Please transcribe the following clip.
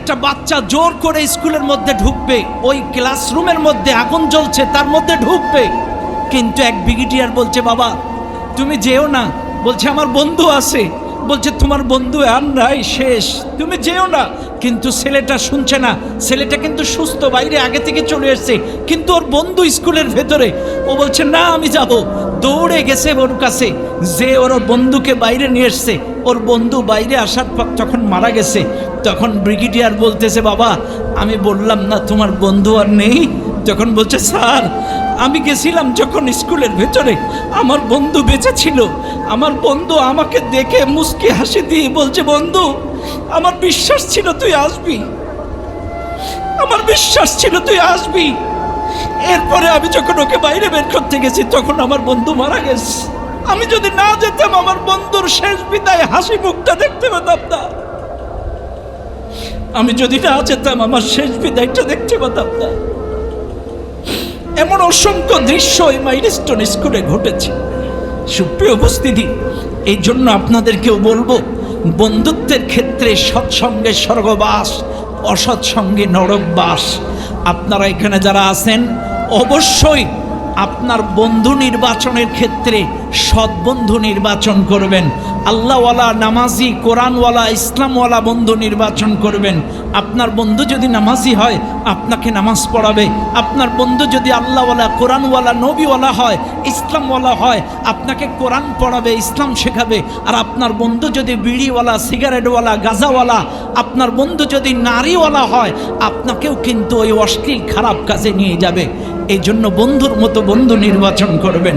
একটা বাচ্চা জোর করে স্কুলের মধ্যে ঢুকবে, ওই ক্লাসরুমের মধ্যে আগুন জ্বলছে তার মধ্যে ঢুকবে, কিন্তু এক ব্রিগেডিয়ার বলছে বাবা তুমি যেও না, বলছে আমার বন্ধু আছে, বলছে তোমার বন্ধু আর নাই, শেষ, তুমি যেও না। কিন্তু ছেলেটা শুনছে না, ছেলেটা কিন্তু সুস্থ, বাইরে আগে থেকে চলে এসছে, কিন্তু ওর বন্ধু স্কুলের ভেতরে, ও বলছে না আমি যাব। দৌড়ে গেছে ওর কাছে, যে ওর বন্ধুকে বাইরে নিয়ে এসছে। ওর বন্ধু বাইরে আসার পর যখন মারা গেছে, তখন ব্রিগেডিয়ার বলতেছে বাবা আমি বললাম না তোমার বন্ধু আর নেই? তখন বলছে স্যার আমি গেছিলাম যখন স্কুলের ভেতরে, আমার বন্ধু বেঁচে ছিল, আমার বন্ধু আমাকে দেখে মুস্কি হাসি দিয়ে বলছে বন্ধু আমার বিশ্বাস ছিল তুই আসবি, আমার বিশ্বাস ছিল তুই আসবি। এরপরে আমি যখন ওকে বাইরে বের করতে গেছি তখন আমার বন্ধু মারা গেছে। আমি যদি না যেতাম আমার বন্ধুর শেষ বিদায় হাসি মুখটা দেখতে পেতাম না, আমি যদি না যেতাম আমার শেষ বিদায়টা দেখতে পেতাম না। এমন অসংখ্য দৃশ্য এই মাইলস্টোন স্কুলে ঘটেছে। সুপ্রিয় উপস্থিতি, এই জন্য আপনাদেরকেও বলবো বন্ধুত্বের ক্ষেত্রে সৎসঙ্গে স্বর্গবাস, অসৎসঙ্গে নরকবাস। আপনারা এখানে যারা আছেন অবশ্যই আপনার বন্ধু নির্বাচনের ক্ষেত্রে সৎ বন্ধু নির্বাচন করবেন, আল্লাহওয়ালা, নামাজি, কোরআনওয়ালা, ইসলামওয়ালা বন্ধু নির্বাচন করবেন। আপনার বন্ধু যদি নামাজি হয় আপনাকে নামাজ পড়াবে, আপনার বন্ধু যদি আল্লাহওয়ালা, কোরআনওয়ালা, নবীওয়ালা হয়, ইসলামওয়ালা হয় আপনাকে কোরআন পড়াবে, ইসলাম শেখাবে। আর আপনার বন্ধু যদি বিড়িওয়ালা, সিগারেটওয়ালা, গাঁজাওয়ালা, আপনার বন্ধু যদি নারীওয়ালা হয় আপনাকেও কিন্তু ওই অশ্লীল খারাপ কাজে নিয়ে যাবে। এই জন্য বন্ধুর মতো বন্ধু নির্বাচন করবেন।